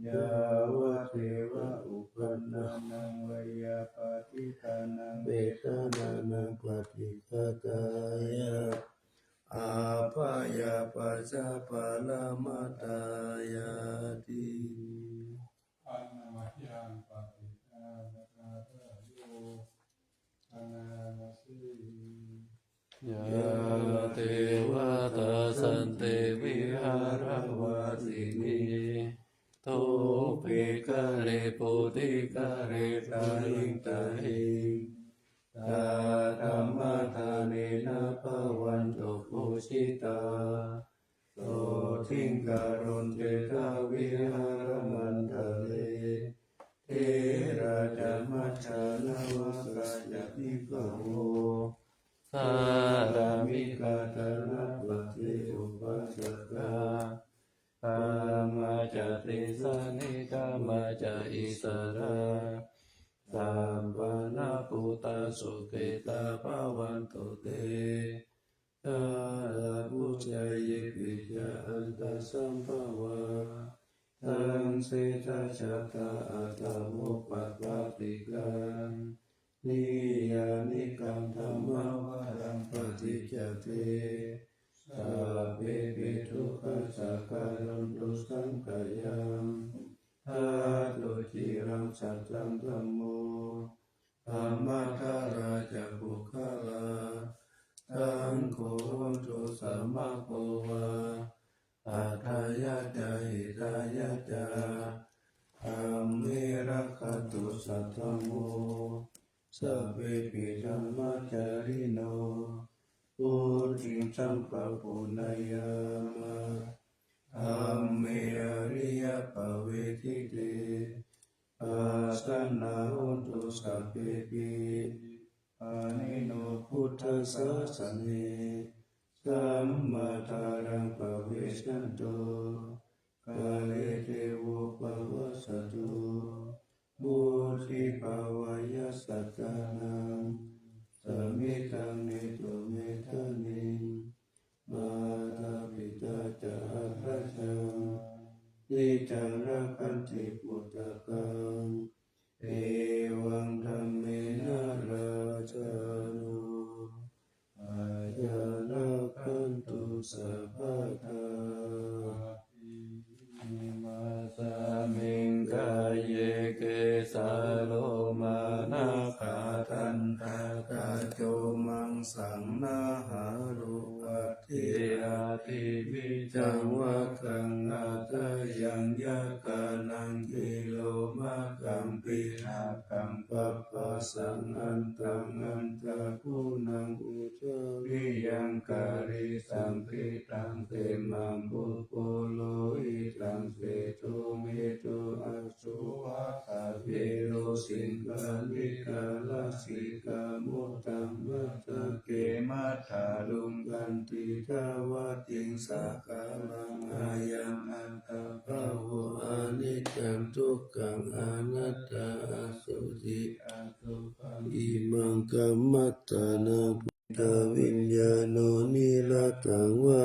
ยาวะเทวะอุปันนานังวยาปฏิทานังเวทนานังปฏิฆาตายะอาภายาปัสสะปะละมาตายาติอันนามายังปฏิฆาตาตะโยอนามาสียะเทวตาสันติวิหารวาสินีโตเปกะเรปุติกะเรตาหิงตาหิงตาธรรมทาเนนะภวันตุปุชิตาโสทิงการุณเตทาวิหารมันทะเลเทระจามัชฌานาวกายติกโหสารามิกาตนะปฏิอุปัสสกากามาจติสานิกามาจอิสระสัมปันนปุตตะสุเกตาภวันตุเตตาปุจจายปิจาอันตสัมภวะตังเสตชัตตาอัตตมุปปะปะติกังนิยานิกังธรรมวารังปฏิจจเตสัพเพปิทุกขัสสะการันตุสังขยังธาตุจิรังสัจจังธัมโมธัมมัทธาราจะบุคคลาสังโฆตุสัมมาโพวะอัฏฐายะจาหิตายะจาธัมเมรักขตุสัทธัมโมสัพเพปิธัมมัจจาริโนปุถิสัมปะปุณยามะธัมเมอริยปเวทิเตอาสันนาหุตุสัพเพปิอานิโนพุทธสสสะเนสัมมาทารังปเวชันโตกาเลเทโวปวัสสตุบุติภาวายสัตตานังสมิทังเนตุเมธานิมาตาปิตาจาราชังนิจาระคันติปุตตะกังเอวังธัมเมนะราชานุอาญานาคันตุสัพพะทาอิมาสามิงกายเยเกสาโลมานาคาทันตากาโจมังสังนาหารุอัตถิอาทิวิจังวะคังอาตยังยะกานังกิโลมากังปินากังปัปปะสังอันตังอันตะกุนังอุจาริยังการิสัมภิตังเตมังปุปโปโลอิตังเสตุเมตุอสุวะคาเวโรสิงคาลิกาลสิกามุตตัมมัตตะเกมัทธาลุงกันติทาวติงสาคาลังอายังอันตะภะโวอานิจจังทุกขังอนัตตาอสุจิอสุปังอิมังกัมมัตตานังตาวิญญาโนนิรัตตังวะ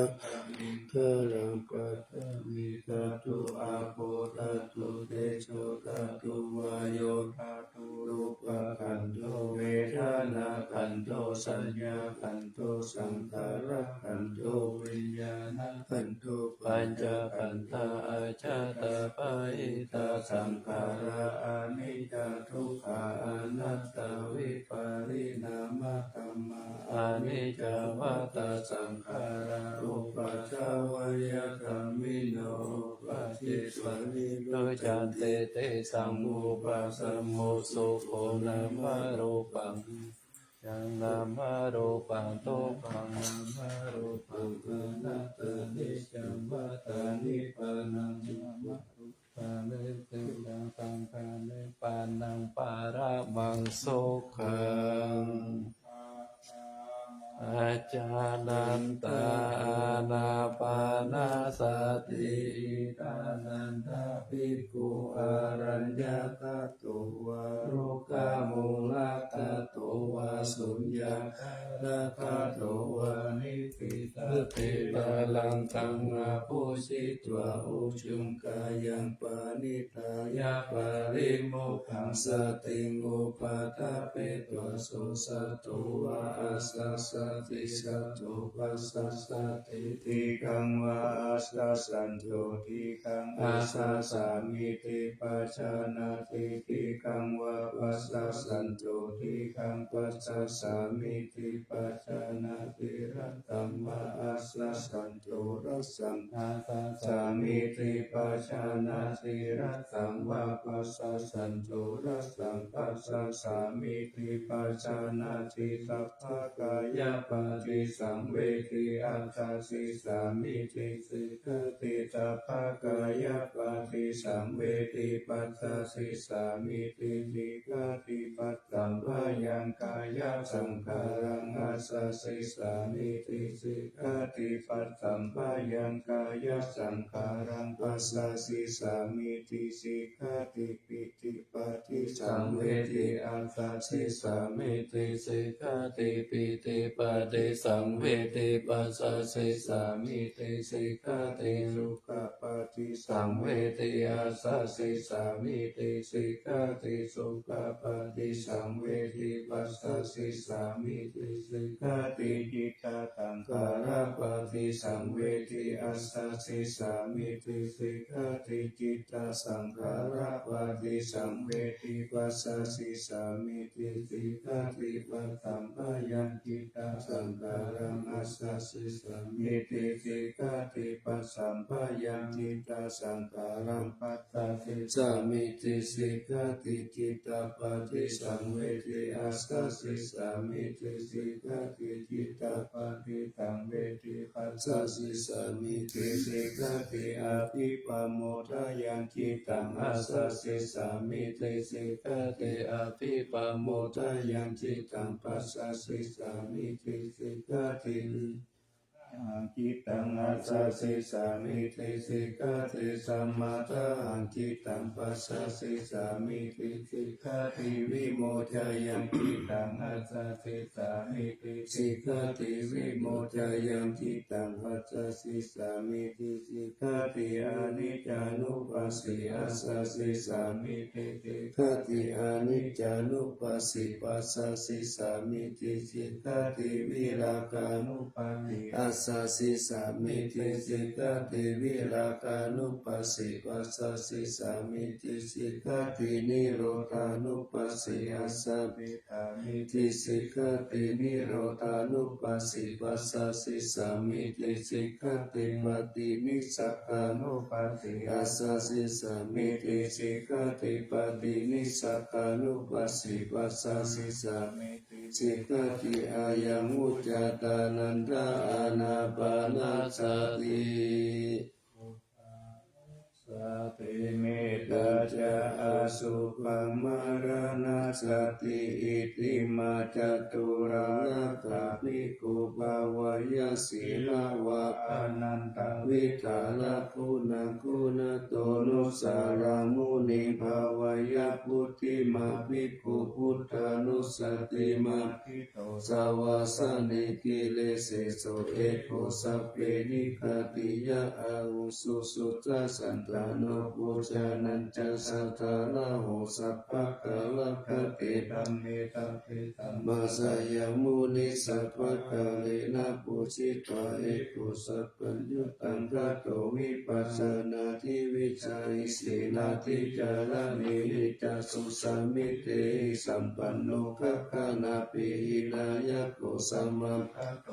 ทารังปัตตมิตาตุอาโปตาตุเตโชตาตุวายโยธาตุรูปขันโตเวทนาขันโตสัญญาขันโตสังขารขันโตวิญญาณขันโตปัญจขันธาอาชาตาปะหิตาสังขาราอานิจจทุกขาอนัตตาวิปาริณามธัมมาอานิจจวัฏฏสังขาราอุปัชฌวยธรรมิโนปัจจิสวนิโรจันเตเตสังมุปัสสโมสุโขนามารูปังยังนามารูปังโตปังนามารูปังอนัตตนิจังวัฏานิปานังนามารูปาเลเตยังตังกาเลปานังปาระมังโสขัง อาจานันตาอานาปานาสติตานันทภิกขุอารัญญาตโตวารุกามูลตโตวาสุญญาตตโตวานิพิตติบาลังตังอาภูสิตวะอุจุงกายังปานิตายาปาริโมขังสติงอุปาทาเปตวะโสสัตโตวาอาสัสสติสัตโตปัสสัสสติติกังวาอาสัสสันโตติกังอาสัสสามิติปัจจานาติติกังวาปัสสัสสันโตติกังปัสสัสสามิติปัจจานาติรัตตัมมาอาสัสสันโตรัสสังอาสัสสามิติปัจจานาติรัตตัมวาปัสสัสสันโตรัสสังปัสสัสสามิติปัจจานาติสัพพะกายปฏิสังเวทิอัตถสิสามิติสิกติสัพพะกายปฏิสังเวทิปัสสสิสามิติสิกติปัสสัมภายังกายสังขารังอาสสิสามิติสิกติปัสสัมภายังกายสังขารังปัสสสิสามิติสิกติปิติปฏิสังเวทิอัตถสิสามิติสิกติปิติปฏิสังเวทิปัสสสิสามิติสิกติสุขปฏิสังเวทิอัสสสิสามิติสิกติสุขปฏิสังเวทิปัสสสิสามิติสิกติจิตตสังขาราปฏิสังเวทิอัสสสิสามิติสิกติจิตตสังขาราปฏิสังเวทิปัสสสิสามิติสิกติปัสสัมภายังจิตตสังขารังอัสสสิสามิติสิกติปัสสัมภายังจิตตสังขารังปัสสสิสามิติสิกติจิตตปฏิสังเวทิอัสสสิสามิติสิกติจิตตปฏิสังเวทิปัสสสิสามิติสิกติอภิปโมทายังจิตตังอัสสสิสามิติสิกติอภิปโมทายังจิตตังปัสสสิสามิติสิกติจิตตังอัสสสิสามิติสิกติสัมมาทาหังจิตตังปัสสสิสามิติสิกติวิโมทายังจิตตังอัสสสิสามิติสิกติวิโมทายังจิตตังปัสสสิสามิติสิกติอนิจจานุปัสสิอัสสสิสามิติสิกติอนิจจานุปัสสิปัสสสิสามิติสิกติวิราคานุปัสสิอัสสสิสามิติสิกติวิราคานุปัสสิปัสสสิสามิติสิกตินิโรธานุปัสสิอัสสปิธามิติสิกตินิโรธานุปัสสิปัสสสิสามิติสิกติปฏินิสสกานุปัสสิอัสสสิสามิติสิกติปฏินิสสกานุปัสสิปัสสสิสามิติสิกติอายังอุจจตานันทาอานาปานาสติสติเมตตาจาอาสุปังมารณสติอิติมาจตุรานะกาภิกขุภาวายสีลาวะอนันตวิทาลคุณาคุณโตนุสารามุนิภาวายพุทธิมาภิกขุพุทธานุสติมาภิโตสาวาสนิกิเลสโสเอโกสัพเพนิคติยะอาหุสุสุตสันตโนปุจานันจะสัทธาละโหสัพพะกะละคติธัมเมตัมปิตัมมาสยามุนิสัพพะกะเลนะปุจิตวะเอกุสัพพัญญุตังคะโตวิปัสสนาทิวิจัยสีนาทิจารณิหิจัสสุสามิเตสัมปันโนคะคานาปิหินายะโกสัมมาคะโต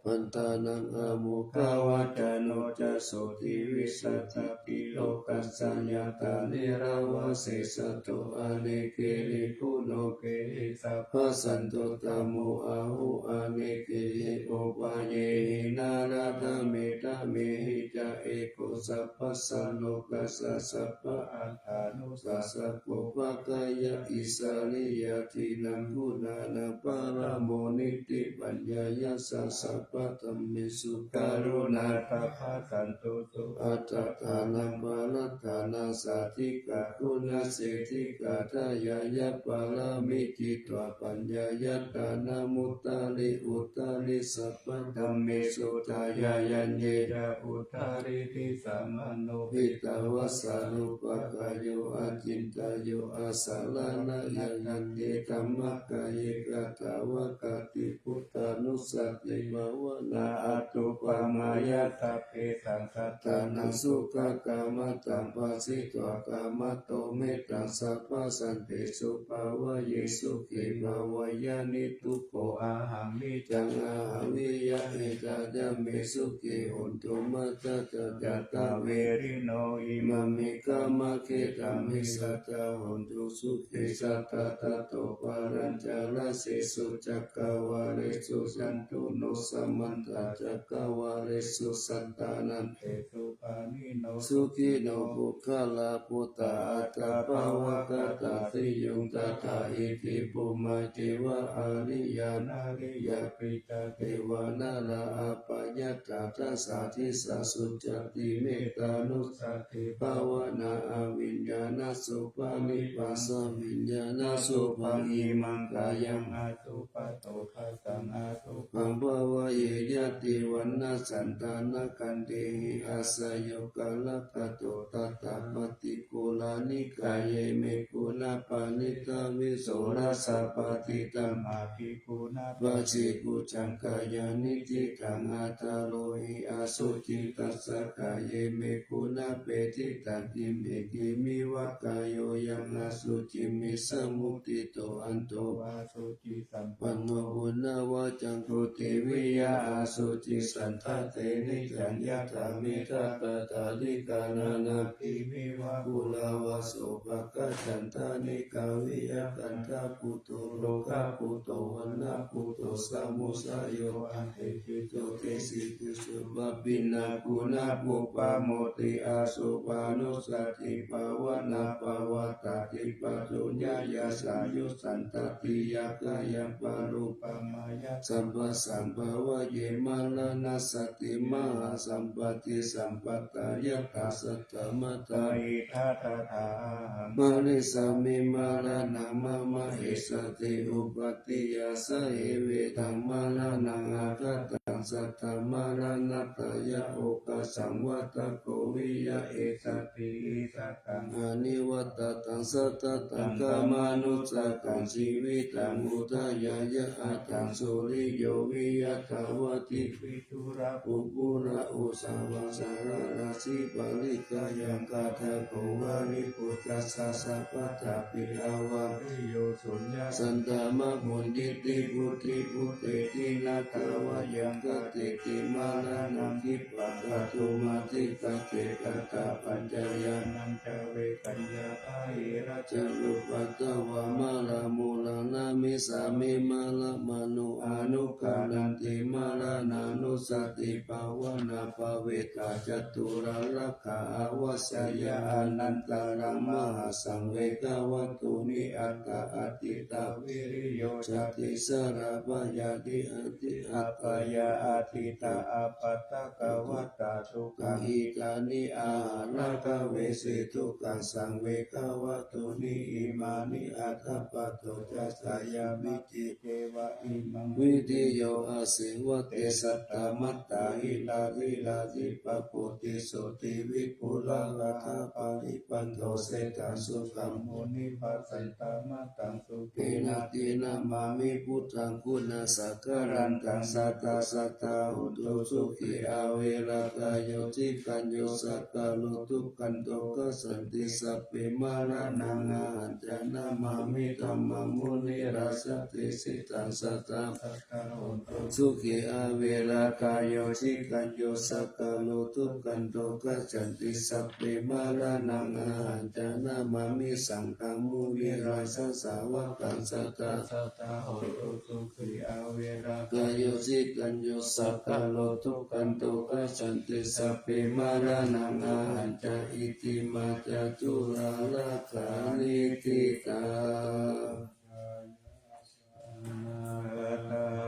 ปันตานังอะมุขวัจโนจะโสติวิสัตติโลกัสสัญญาตานิราวาเสสโตอะเนเกหิคุโนเกหิสัพพสันโตตโมอะหุอะเนเกหิโอปะเยหินาราธเมตะเมหิจะเอโกสัพพสันโลกัสส สัพพะอัฏฐานุสัสสะปุปะกายะอิสาริยตินังกุณานาปารโมนิติปัญญายะสัสสะปะธัมมิสุการุณาทัพพะสันตุสุอัตตานังบาลตานังสัติกะคุณาเสติกะทายายะปารามิจิตวะปัญญายะตานามุตตาลิอุตตาลิสัพพะธัมมิสุทายายัญเยจะอุตตาริติสัมมโนภิตาวะสานุปะกายโยอาจินตายโยอาสาลานะยันเตธัมมะกายกตาวะกติพุทธานุสติภาวนาอัตตุปมายะสัพเพสังสัตตานังสุขกามตัมปัสสิตวกามโตเมตังสัพพสันติสุภาวะเยสุขิภาวายานิทุโกอาหังนิจังอาหังวิยะเอตายะเมสุขิหุนตุมัตตะจัตตาเวริโนอิมามิกามะเขตามิสัตตาหุนตุสุขิสัตตะตะโตปารัญจาลสิสุจักขวาเรสุสันตุโนสัมมันตจักขวาเรสุสัตตานันเตสุปานิโนสุขิโนภุคลาภุตตาอัตตาภาวะกตาสิยุงตถาอิติปุมาเทวะอาริยานาริยาปิตาเทวานาลาอาปายตาทัสสะทิสัสสุจติเมตตานุสติภาวนาอวิญญาณสุปานิปัสสวิญญาณสุปังอิมังกายังอาตุปะโตภะสังอาตุปังภาวะเยยติวันนาสันตานกันเตหิอาสยกาลกะโตตัตตะปฏิกุลานิกายเยเมกุลาปานิตาวิโสราสะปฏิตัมอาภิกุณาปะจิกุจังกายานิจิตังอาตาโลหิอาสุจิตัสสะกายเยเมกุณาเปติตังกิเมกิมิวะกายโยยังอาสุจิมิสมุติโตอันโตวาสุจิสัมปันโนบุญนาวาจังกุติวิยาอาสุจิสันทะเตนิจัญญาตามิทัปตาลิกานานาภิมิวะกุลาวาโสภะจันทานิกาวิยากันทาปุโตโลกาปุโตวันนาปุโตสัมมุสาโยอันเตจิโตเตสิตุสุบะปินากุณาปุปะโมติอาสุปานุสติภาวนาภาวตาติปัจจุญญาสายุสันตติยากายังปารุปมายะสัมปสัมภาวะเยมาลานาสติมหาสัมปติสัมปตายะตาสัตตมตาอิทัตถามานิสามิมาลานามามาเอสติอุปติยาสะเอเวตังมาลานังอาคตังสัตตมาลานาตายะโอกสังวัตโกวิยะเอสติอิสตังอานิวัตตังสัตตังกามานุสกังชีวิตังอุทายายะอาตังสุริโยวิยะทาวติวิทุระปุปุระอุสาวาสาราสิปาลิกายังกาทะโกวาริปุตตัสสะสัพพะตาปิอาวาริโยสุญญาสันตามะมุนิติพุติพุเตตินาคาวายังกติติมาลานังคิปะกะตุมาติกะเตกะตาปัญจยานังจเวกัญญาอาหิราชลุปัตตวะมาลามูลานามิสามิมาลามานุอานุกานันติมาลานานุสติภาวนาภเวตาจตุราลักขาอวัสยาอนันตารมหาสังเวกวัตุนิอัตตาอติตาวิริโยจติสระปยาติอติอัปปยาอติตาอปัตตะกวัตตาทุกขาหิกานิอาหารกเวสิทุกขังสังเวกวัตุนิอิมานิอัตถปัตโตจัสสยามิจิเกวะอิมังวิธิโยอาสิวะเตสัตตมัตตาหิลาลิลาลิปะปุติสุติวิปุระราธาปาริปันโตเสตังสุขังมุนิปัสสันตมัตตังสุขินาตินามามิพุทธังคุณาสักการันตังสัตตาสัตตาหุตุสุขิอาเวรากายโยจิกัญโยสักกาลุทุกันโตกัสสันติสัพเพมารานังอาหันจานามามิธัมมังมุนิราสติสิตังสัตตาสุขิอาเวรากายโยจิกัญโยสักกาลุทุกันโตกัสสันติสัพเพมารานังอาหันจานามามิสังฆังมุนิราสสาวกังสัตตาโหตุสุขิอาเวรากายโยจิกัญโย สักกะโลทุกขันตุกัจฉันติสัพพิมารานังอาหันจะอิติมาจาตุราลาภานิติตา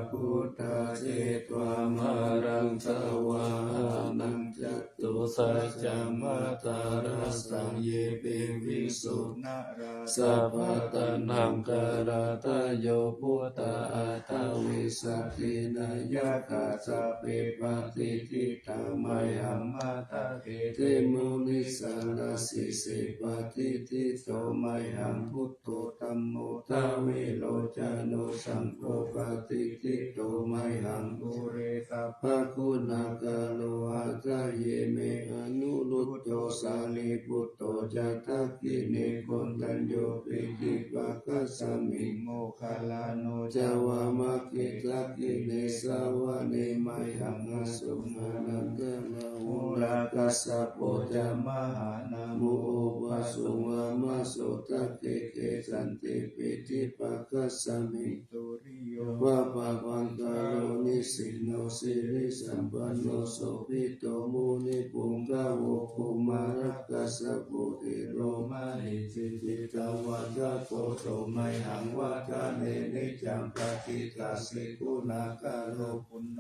พุทธาเจตวามารังสวานังจัตตุสัจจามาตาราสังเยเปวิสุนาราสัพพะตัณหังการาตาโยพุทธาอัตวิสัตถินายะกาสัพเพปฏิทิตามัยหัมมาตาเกเตมุนิสันนาสิสิปฏิทิโตมัยหังพุทโธธัมโมทาวิโลจานุสังโฆปฏิทิโตมัยหังปุเรสัพพะคุณากาโลอาจายเมอนุรุตโตสาลีพุตโตจัตตักขิเนโกนตัญโยปิติปะกัสสมิโมคคลาโนจาวามะกิตักขิเนสาวะเนมัยหังอสุมานันตะละหุรากัสสะโปจามหานาโมวะสุงามะโสตักเกเกสันติปิติปะกัสสมิตุริโยวะภะวันตาโลนิสิโนสิริสัมปันโนโสภิโตมุนิปุงกะโวภูมารักกัสสะปุริโรมานิสิติตวัฏฏโกโตไมหังวัฏเนนิจังปฏิตัสสิกุณากาโลปุณโญ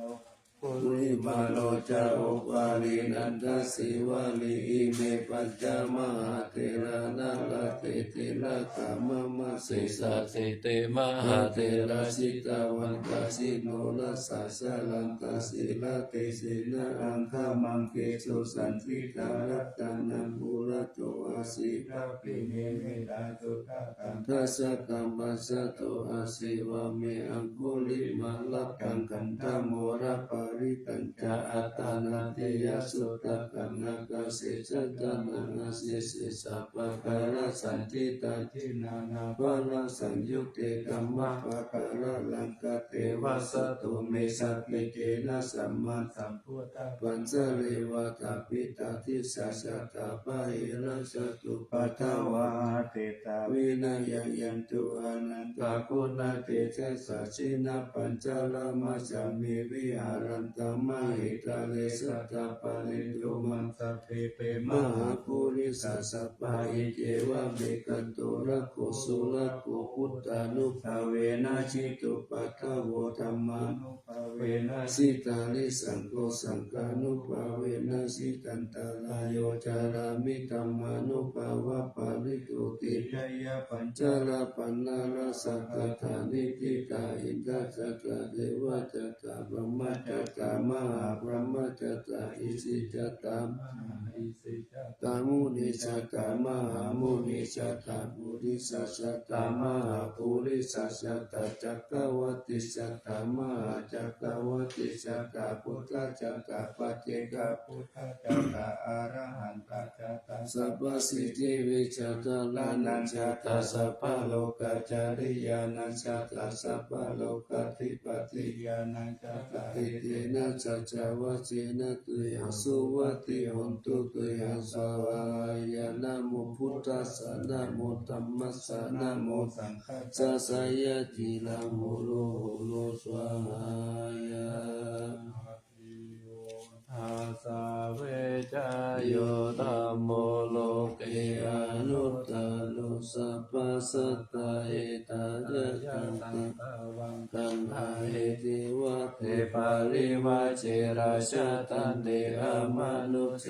ปุริมาโลจาโอปาลินันทสิวาลิอิเมปัจจามหาเทระนาลเตติละกามะมะสิสัสสิเตมหาเทระสิตาวันตาสิโนรัสสะสะลันตาสิละเตสินะอังคามังเกสุสันติตารัตตานังบุระโตอาสิระปิเนเมตาตุตะกัมทัสสะกัมปัสสะโตอาสิวะเมอังคุลิมาลักขังกันธโมระปาริตัญจอัตตานาติยสุตตะกังนักสิจัตตานังสิสิสัพพะการะสันติตาทินานาภะละสังยุคเตกัมมะภะการะลังกะเทวะสตุเมสัพเพเกนะสัมมาสัมพุทธะปัญจเลวะตาปิตาทิสัสสะตาปะหิระสตุปัฏฐวะเตตาวินัยยันตุอนันตาคุณเตเจสัจฉินะปัญจลมัสสามิวิหารันตมหิตาเลสัตตาปะริตุมังสัพเพเปมหาภูริสัสสะปะอิเจวะเมกันโตระโกสุระโกพุทธานุภาเวนะชิตุปัฏฐโวธัมมานุภาเวนะสิตาลิสังโฆสังฆานุภาเวนะสิตันตรายโยจารามิธัมมานุภาวะปาริตุติชยปัญจลปันนาลสักขะนิทิตาอินทจักขะเทวจักขะบรมจักขะมหาบรมจักขะอิสิจักขะมหาอิสิจักขะมุนิจักขะมหามุนิจักขะปุริสัสจักขะมหาปุริสัสจักขะจักขะวัตติจักขะมหาจักขะวัตติจักขะพุทธจักขะปัจเจกพุทธจักขะอรหันตจักขะสัพพสิทธิวิจัตตานันจัตตาสัพพะโลกจาริยานันจัตตาสัพพะโลกธิปติยานันจัตตาอิเตนะจัจจวัจเจนะตุยังสุวัติหุนตุตุยังสวายานะโมพุทธัสสะนะโมธัมมัสสะนะโมสังฆัสสะสยะจิลังโหโลโหโลสวายาอาสาเวจายโยธัมโมโลเกอนุตตโลสัพพสัตตาเอตายะตังตวังคันหาเอติวะเทปาริวะเจราชาตันเดอะมนุเส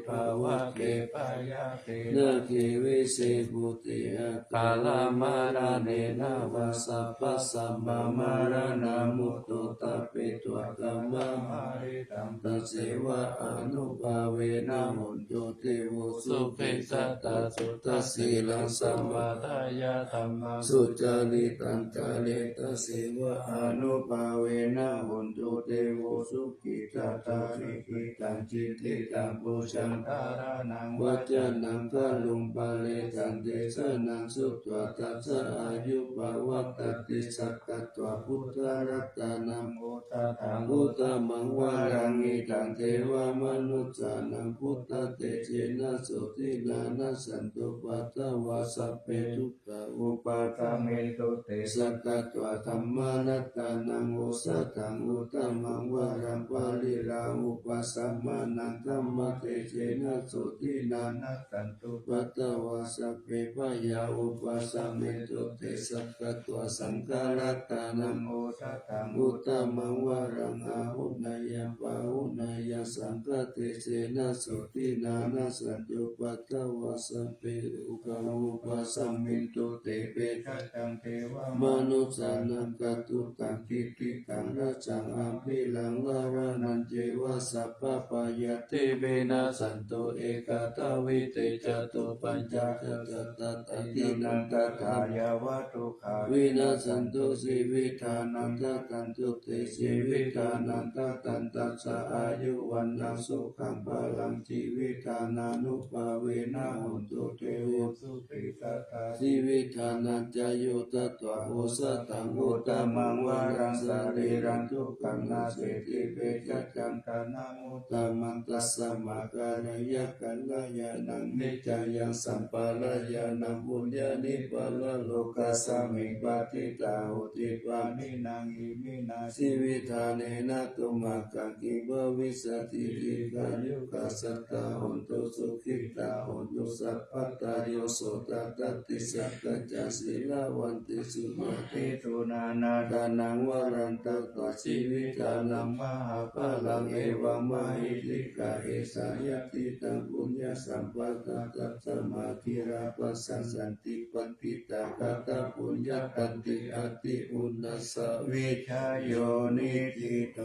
ภาวะเกปายะเตนะกิวิเศบุติอะกาลามาราเนนะวะสัพพสัมมามารานามุตโตตะเปตุอะกัมมะมาริตังตัสเสวะอนุภาเวนะหุนโตเทโวสุขิสัตตาสุตัสสีลังสัมมาทายะธัมมังสุจาริตังจาเลตัสเสวะอนุภาเวนะหุนโตเทโวสุขิสัตตาริกิตังจิตติตังปุชังทารานังวัจจานังกะลุงปะเลตังเดชะนังสุตวะตัสสะอายุภาวะตติสักขะตวะพุทธรัตนังโอตตังอุตมังวารังอิตังเทวมนุสสานังพุทธเตเจนะโสติลานะสันตุปัตตวาสัพเพทุ ทุกขะอุ อุปาทาเมตุเต สักกะตัวธรรมานัตตานังอุสัตถังอุตตมังวารังปาลิลาอุปสัมมานังธัมมะเตเจนะสุตินานัตตันตุปัตตวาสัพเพปยาอุปสัมเมตุเตสักกะตัวสังฆรัตตานัง โอทัตตัง อุตตมังวารังอาหุนายะปะหุนายะสังฆเตเจนะสุตินานัสสันตุปัตตวาสัพเพอุกาอุปสัมมิตุเตเป ทัตตังเทวะ มนุสานังกัตุตังทิติตังราชังอาภิลังลาวานันเจวะสัพพะปายะเตเบนะสันโตเอกตาวิเตจตุปัญจกัตตะตตินันตถา อายาวะทุกขา วินาสันตุสิวิธานันตตันตุเตสิวิธานันตตันตัสสะอายุวันนังสุขังพลังชีวิธานานุภาเวนะหุนตุเตโว สุติสัตตา สิวิธานันจโยตัตตวะโอสัตตังโอ อุต ต ต มั มั ง ง วาว า รั รั ง ง สา สา รี รี รั รั ง ง ทุ ทุ ก ก ขั ขั ง ง นา นา เส เส ติ ติ เป เป จั จั ก ก ขั ขั ง งตานามุต ตามังตัสสะมะกาลยะกัลยานังนิจายังสัมปาลายานังบุญญาณิปะละโลกัสสะมิปะติตาหุติปานิ นินางอิมินา สิวิธาเนนะตุมากังกิบวิสติทิกายุกัสสตาหุนตุสุขิตาหุนตุสัพพตาโยโสตตัตติสักกัจจสิลาวันติสุญญ ติสุนานา ดานังวรันตตวชีวิตานังมหาภาลังเอวมหิติกาเอสายติตังปุญญสัมปตตัสสมาธิราปัสสันติปันติตากาตปุญญตันติอติอุณสสะ วิชาโยนิจิโต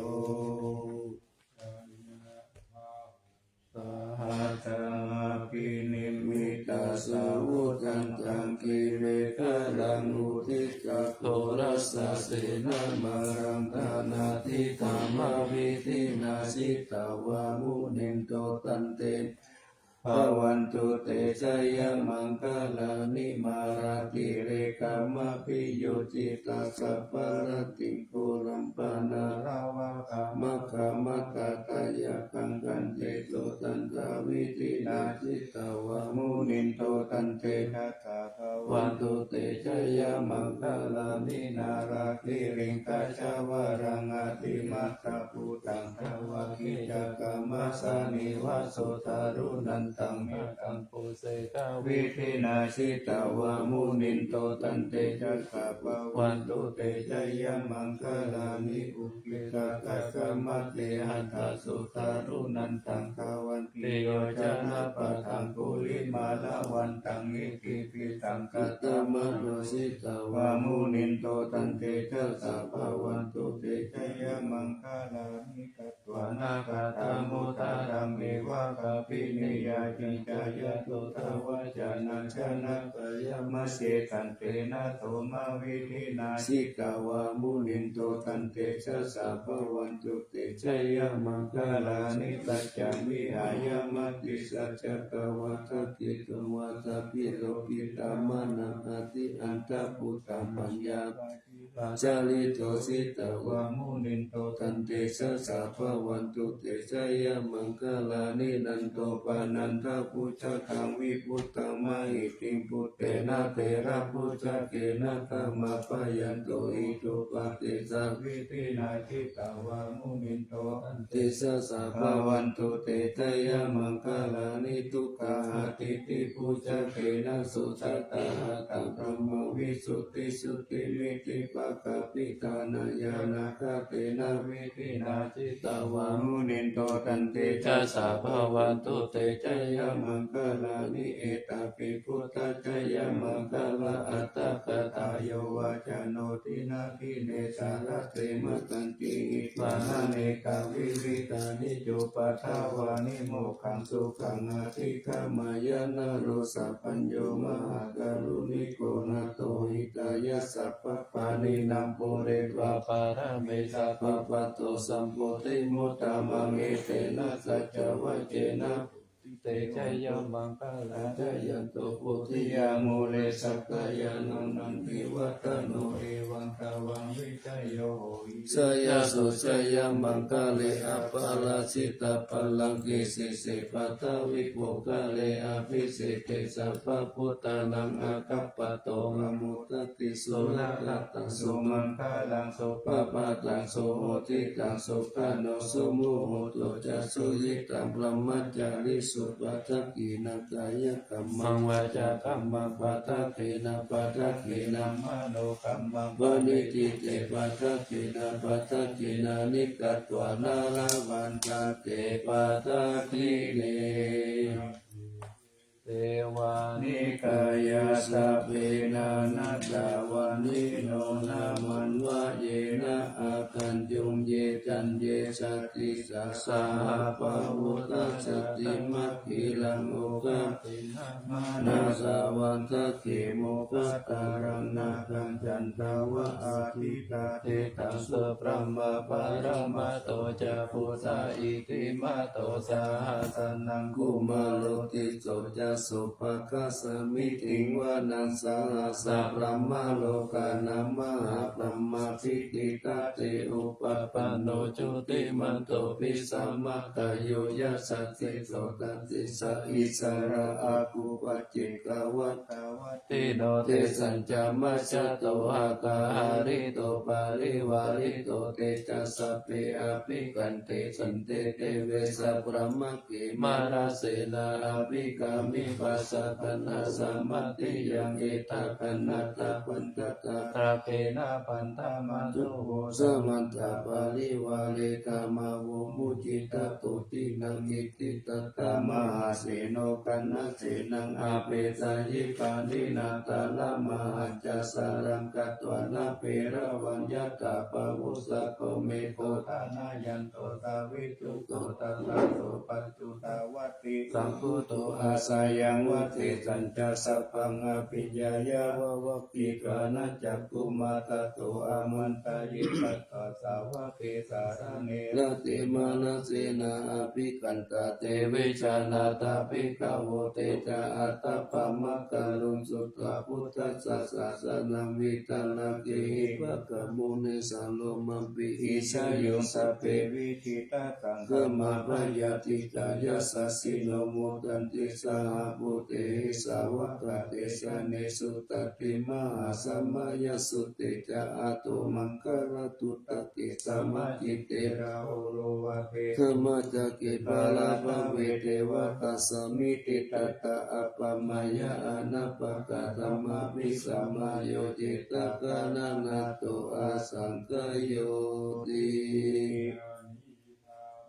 สา อาตมาปินิมิ มิ ตา ตา สา สา วุ วุ ธั ธั น น ตั ตั ง ง กิ กิ เร เร ก กะ ะ ลั ลั ง ง อุ อุ ทิ ทิ จัก จัก โทรัสสะเสนามารังทานาทิธรรมวิธินาสิตาวามุนินโตตันเตภาวันตุเตชยมังคลานิมาราติเรกามะปิโยจิตาสัพพารติงโกรัมปนา ลาวะกาม มะขามะตาตายะกังกันเตโตตันตาวิธินาจิตาวามุ มุ นิ นิ น น โต โต ตั ตั น น เต เตทัสสะภะ วั วัน น ตุเตชยมังคลานินา นา รา รา ติ ติ ริ ริ ง ง กั กั จ จ จ จาว า า รั รั ง ง อ อ ติ ติ มั มั ต ต ต ต ปู ปู ตั ตั ง ง ท ท ว ว า า คิ คิ จั จั ก ก กา กั ม ม มา มา สา สา นิ นิ วาว า โส โส ตา ตา รุ รุ นั นั น น ตั ตั ง ง เม เม ตั ตั ง ง ปุเสกา วิ วิ ธินาสิตาวามุนินโตตันเตจักขะปะ วั วัน น ตุ ตุ เต เต ช ช ย ย มั มั ง ง ค ค ลา ลา นิ นิ อุ อุ กิ กิ ตา ตา ตะ ตะ ก ก ม ม มะ มะ เต เต หั หั น น ต ต สุ สุ ตา ตา รุ รุ นั นั น น ตั ตั ง ง ภา ภา วั วัน น ติ ติ โย โย จ จ า นะ นะปะ ปะ ทั ทั ง ง ปุ ปุ ริ ริ มา มา ละ ละ วั วัน น ตั ตั ง ง อิ อิ ติ ติ ปิ ปิ สั สั ง ง กั กั ต ต ต ตาม ะ ม โน โน สิตาว วา ามุ มุ นิ นิ น น โต โต ตั ตั น น เต เต ชะ ชะ สะ สะ ภา ภา วั วัน น ตุ ตุ เต เต ช ช ย ย มั มั ง งคลานิกัต วาว า นา นา คา คา ตา ตา โม มุ ตา ตา รั รั ง ง เอ เอ วะ วะ กา กา ปิ ปิ เน เน ยาย า จิ จิ จา จาย ะ ย ตุ ตุ ทา ทาว า า จา จา นั นั ง ง ช ช นะ นะ กาย ม มั ะ ส เส เส ตันเตนะโสมาวิธินา สิกาวามุนินโตตันเตชะสะภาวันตุเตชยมังค กา ลา ลา นิ นิ ตั ตั จ จ จั จั ง ง วิ วิ หา หาย าย าม มั ม ตติ ติ สั สั จ จ จ จ กวัฏติตุวัฏปิโลปิตามานังอติอันตปุตตะปัญญาจาริโตสิตาวามุนินโตตันเตชะสะภาวันตุเตชยมังคลานินันโตปานันทพุชะกังวิพุตตะมหิติพุตเตนะเตระพุชะเกนะธรรมปะยันโตอิตุปะเตสะ วิธินาจิตาวามุนินโต เตสะสะภาวันตุเตชยมังคลานิทุกขาติติพุชะเกนะสุตตะหะตังพรหมวิสุทธิสุทธิมิติปะกปิตานายานาคาเตนะวิธินาจิตาวามุนินโตตันเตชะสะภาวันตุเตชยมังคลานิเอตปิพุทธชยมังคลาอัตตกตาโยวาจโนทินาทิเนสารเตมตันติอิปานาเนกาวิริตานิโยปัทาวานิโมขังสุขังอาทิขมายานาโรสัพพัญโยมหาการุณิโกนาโตหิตายะสัพพปานินัมโปเรวาปาราเมสัพพะโตสัมโพธิมุตตะมังเอเตนะสัจจวัจเจนะ เตชัยยมังคลาจายันโตโพธิ ยาโมเลสักกายานันติวัตโนเอวังตาวังวิจโยโห สยาสุสยามังคเลอปาลาสิตาพลังกิสิสิปัตตวิโภคเลอภิสิเตสัพพพุทธานังอาคัปปะโตมมุตติสุนัขตังสุ สุ มั มั ง งคลังสุ ปะปะตังโสโหติตังสุขโนสุมุโหตุจะสุยิตังพรหมจาริสุปัฏฐกินักายกรรมังวาจากรรมังปัฏฐกินะปัฏฐกินะ มโนกัมมัง วนิจิเตปัฏฐกินะปัฏฐกินะนิกัตตวานาลาวันตาเตปัฏฐกิเนเทวานิ นิกายาสัพเพนานัตตาวันนิโนนามันวะเยนะอาคันจุงเยจันเยสติสัสสะปะวุตสติมัคคิลังโอกาติมานาสาวันทะเขโมกัสตารังนาคันจันทาวะอาทิตาเทตังสุปรัมมาปารมาโตจะพุทธาอิติมาโตสาหัสนัง กุ กุ มา มา โล โล ติโสจะสุภคัสสมิติงวานัสสะสะพระมโลกานามาพระมพิติตาเตอุปปันโนจุติมันโตปิสัมมาตโยยัสสติโสตัสสิสะอิสระอากุปัจจิกาวัต ตาวัต ติโนเตสัญจามัชฌะโตหากาหาริโตปาริวาริโตเตจัสสะเปอภิกันเตสันเตเตเวสัพพะมะกิมาราเสนาอภิกามิปัสสะปนะสัมมติยังเอตาคันนาตาปัญจตา ตราเพนะปันธามันโตโห สมันตาปาริวาเลกามาวุมุจิตาตุตินังอิติตต ตามหาเสโนกันนะเสนังอาเปตายิปานินาตาลามหัจจสารังกัตวนาเประวัญญาตาปะวุสะโกเมโกตานายันโตตาวิจุโตตาตาโตปัจจุตาวัตติ สังคุโต อาสายังวัติสัญจสัพพังอภิญญายาวะวะปิกานะจักกุมาตโตอามันตายิปัตตาสาวะเกสารเน ลาติมานาเสนาอภิกันตาเตวิชานาตาภิกขโวเตจาอัตตปะมะกะลุงสุตตะพุทธัสสะสะสะนังวิตานาเกหิปะกะมุนิสังโลมัมปิ อิ อิ ช ชา โย ยุ สั สั พ พ เพ เพ วิธิตาตัง กมาพยาติกายสัสสิโนโมตันติสาภูเตสาวกะเตสะเนสุตติมหาสัมมายัสสุติจาอาตุมังคารตุตติสัมมาจิตเต ราโอโลวะเพ ขมาจักกิปาลาภเวเทวตัสสมิติตตะอัปปมายาอนัปปะกะธรรมปิสัมมาโยจิตตะกานานาโตอาสังคโยติ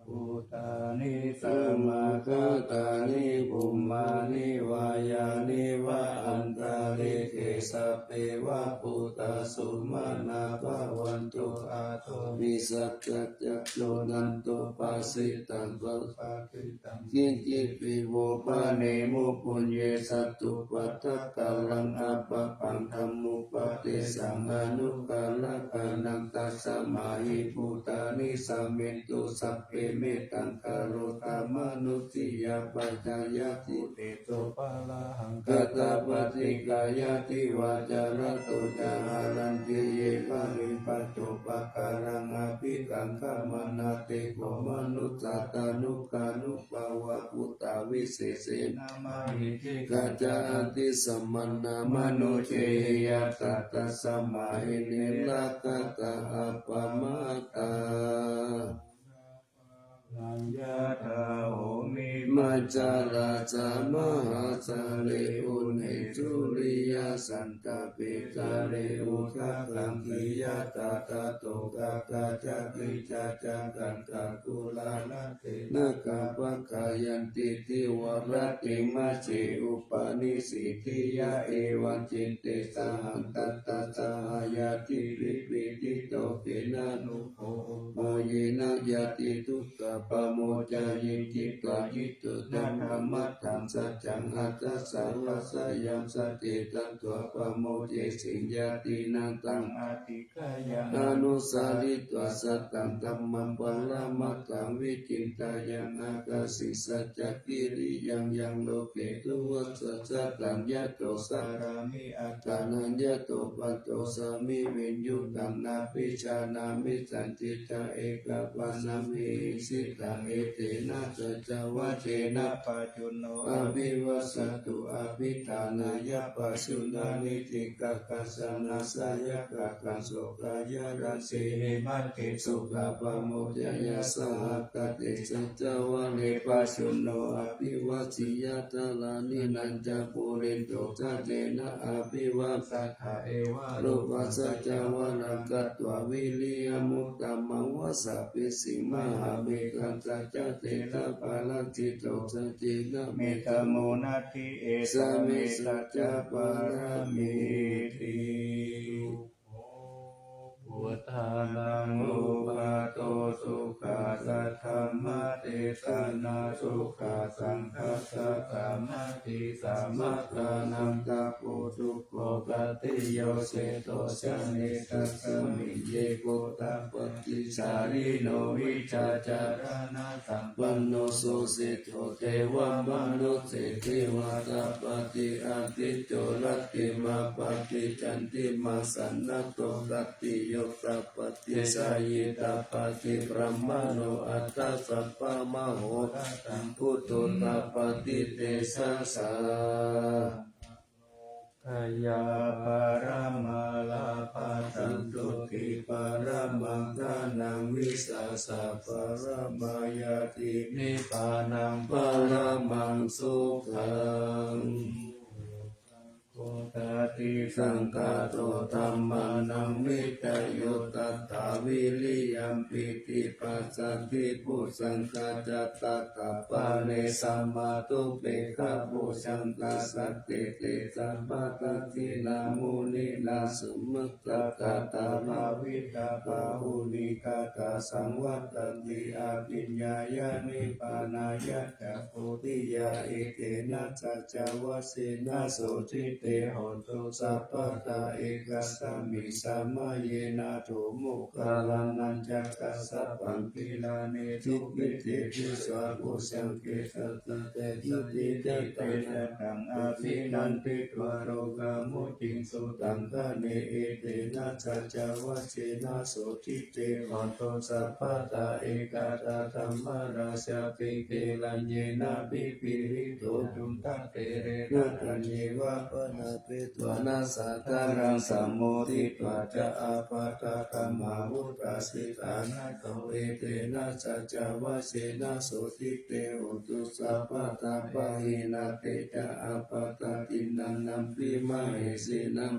อุตานิส ส มา มาค คา ตานิภูมานิวายานิวะอันตาลิเกสัพเพวะปุตตะสุมาณาภวันตุอาโทวิสัจจจักโยนันตุปัสสิตังปะ ปาติตัง กินจิปิโวปะเนมุปุญเยสัตตุปัฏฐกาลังอัปปะปังธรรมุปติสังอนุกาลกานังตัสสมาหิภูตานิสัมเมตุสัพเพเมตังคารุตามนุติยาปัจจายติ เตโตปาลาหัง กตาปฏิกายติวาจารโตจาหารันติเยปะริปัจจุปการังอภิกังขมนาเตโกมนุตตานุกานุปาวะพุตตาวิเศษนะ นามาหิทิ กัจจาติสัมมันนาม ม โน โน เช เช ย ย ตัตตะสมาหิเนลกตาอัปปมาตา นัญญาทาโหมิ มัจจาราจามหาจาเลอุเนจุริยสันตปิกาเลอุทักังกิยาตาตาโตกากาจักกิจาจังกันกากุลาลาเตนะกาปะกายันติติวรติมาเชอุปานิสิทธิยาเอวังจินเตสหันตัตตาสหายาติปิปิติโตเกนะนุโภโมเยนะยาติทุกขปะโมจายิจิตตายิตตุตังธรรมะตังสัจจังอัตตสาวะสยัมสติตันโต ตัวปะโมเจสิญญาตินังตัง อาติกายัง อนุสาลิตวสัตตังธัมมังปะมัตตังวิจินตายังอากาสิสัจจกิริยังยังโลเกตุวัสสะตัญญะโตสา สารามิอัต ตานัญญะโตปัตโตสามิวิญยุตังนาปิชานามิสันติตาเอกปานามิสิตังเอเตนะสัจวะเจนะ ปัจจุโน อภิวัสตุอภิธานายะปัสสุนานิติกาคัสสนาสายะกะคันโสกายะรัสเส หิมันติ สุขะปะโมจยะสหกติสัจวะเนปัสสุโนอภิวัสิยะตาลานินันจาปุเรนโตจัตเตนะอภิวัส สัทธาเอวะ รูปัสสจาวนากัตตววิริยมุตตมังวสัพพิสิมหาเมกันตจเตระปาลัจิตโตสัจเจนะ เม เม ต ต โมนาทิเอ ส สะ เม เม สั สั จ จ จ จ ปา ปา รา รา มิ มิ พุทธานั นั ง ง อุ อุ ปา ปา โต โต สุ สุ ขา ขา สั สั ท ท ธ ธรรมเตสานาสุขาสังฆสัสสะมาติสามา ตา ตา นั นั ง ง ตาปุทุโกปติโยเสโตชะเนสัสสมิเยโกตาปฏิสา สา ริ ริ โน โน วิ วิ ชา ชา จา จาร ณะสัม ปั ปั น น โน โน โส สุ เส สิ โต โต เท เท ว ว ม ม นุ นุ ษ ษ ย์ ย์ เท เท ว ว ตา ตา ปฏิอาทิโจรัตติมาปฏิจันติมาสันนโตรัตติโยตาปฏิสายิตาปฏิพระมโนอัตตาสัพพะมโหตังพุทโธตาปฏิเตสะสา พยาปรามาลาภาสันตุติปรมังทานังวิสาสะปรมายาตินิพพานัง ปรมังสุขัง โกตติสั สั ง ง ฆา ฆา โต โต ธั ธั ม ม มา มา นั นั ง ง นิ นิ จ จโยตัตถาวิริยัมปิติปัสสันติปุสังฆาจัตตาตาปาเนสัมมาตุเปกะปุสังฆาสัตติเตสัพพะตัสสินามุนินาสุมัตตะกาตา ภา ภา วิตาภาหุนิกาตาสังวัตติอาปิญญายานิปานายะจักขุติยาเอเตนะสัจจวเสนะโสทิเตหนตุสัพพะตาเอกสามิสัมมาเยนะโถมุกาลานัญจักกัสสะปังกิลาเนทุกิเตปิสวะโกสังเกตตะเตติติเตเตนะตังอาภินันติตวโรกามุจิงสุตังคเนเอเตนะสัจจวเสนะโสทิเตหนตุสัพพะตาเอกตาธัมมาราชาปิเกลัญเยนะปิปิริโตจุนตังเตเรนะตัญเยวะปนาเปตวนาสัตตารังสัมโมทิตวะจะอาปาตาธัมมาวุตาสิตานะโตเอเตนะสัจจวเสนะโสทิเตโหตุสัพพะตาปะหินาเตจะอาปาตาตินันนัมปิมาเหสินัม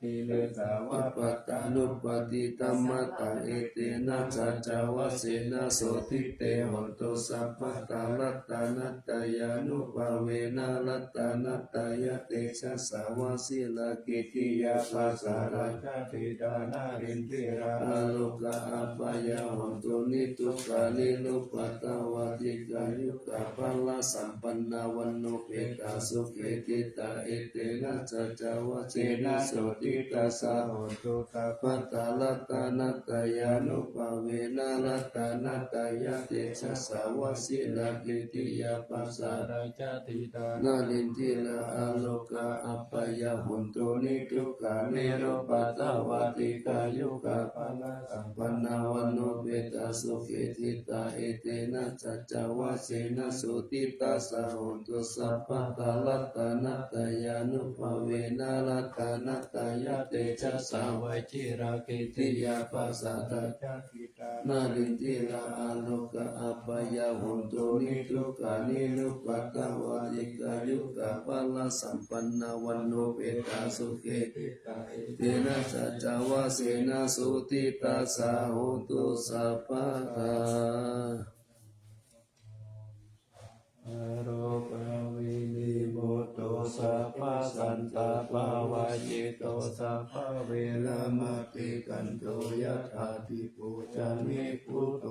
กิเลสา วั วะ ปปตานุปฏิตัมมะตาเอเตนะสัจจวเสนะโสทิเตหนตุสัพพะตาลัตตานัตตายานุภาเวนะลัตตานัตตายะเตชะสาวาสิลากิติยาปัสสารา ชาติดานารินทิรา อาโลกะอัปปายาหนตุนิทุกขานินุปัตตวาติกายุกะปัลลสัมปันนาวันโนเปตาสุเขติตาเอเตนะสัจจวเส เจ นะ นะ โส โส ติ ติ ตั ตั ส ส สะ สะโหตุสัพ ปัตตาลัตตานัตตายานุภาเวนะลัตตานัตตายะเตชะสาวสิลากิติยาปัสสา ราชาติดา นาลินทิลาอาโลกาอัปปายาหุนตุนิทุกขานิโรปัตตวาติกายุกะ ปาลาสัม ปันนาวันโนเวตาสุเขติตาเอเตนะสัจจวเสนะสุติตัสสะโหตุสัพพะตาลัตตานัตตายานุภาเวนะลัตตานัตตายะเตชะสา สวัยจิรากิ ติ ติ ยาปัสสะตะ ชาติดา นาลินทิลาอาโลกะอัปปายาหุนตุนิทุกขานินุปัตตวาติกายุกะปัลลสัมปันนาวันโนเวตาสุเข ตาเอ เตนะสัจจวเสนะสุติตัสสะโหตุสัพพะทา อโรปวินิโมโตสัพพะสันตาภาวะจิตโตสัพพะเวรมติกันโตยะถาติปุจามิพุโต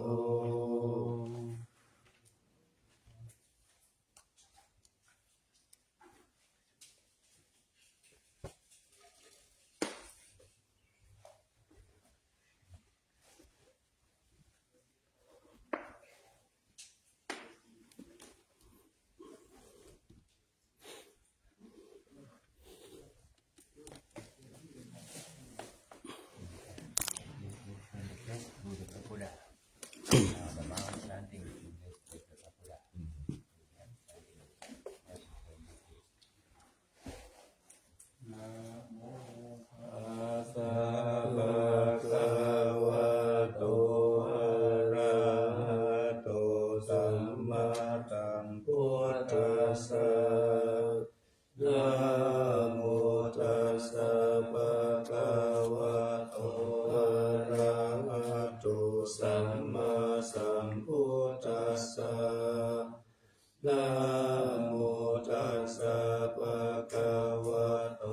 คะวะโต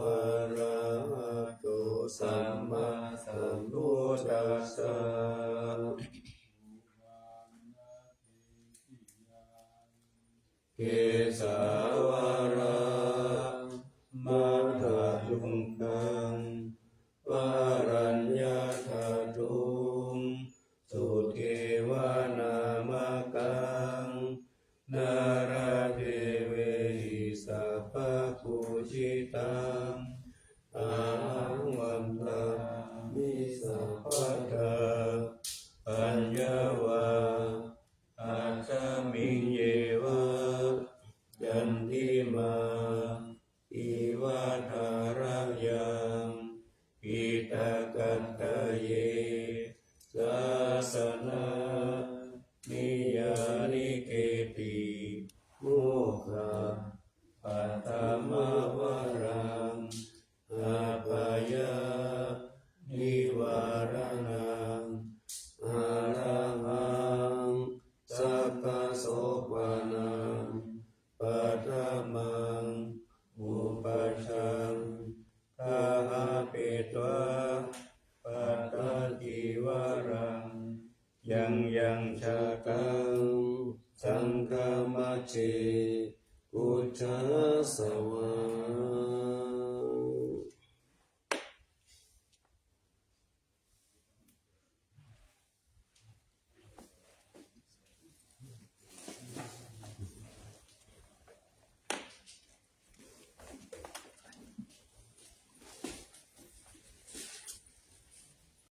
อะระหะโตสัมมาสัมพุทธัสสะเกสาวาระมัทธลุงกังวารัญญาธาตุงสุเทวานามกังนาราเทเวหิสัพพะปูชิตังอาวันตามิสัพพะทาปัญญาวาอัตตมิเยวะยันติมาอิวะทารยังอิตากันตะเยสาสนานิยานิเกติโมฆะปัตตมวรังอาภายานิวารนังอารังหังสัพพะโสภานังปัตตมังอุปัชฌังคาหาปิตวะปัตตติวรังยังชากังสังฆมัจเจพุทธสวา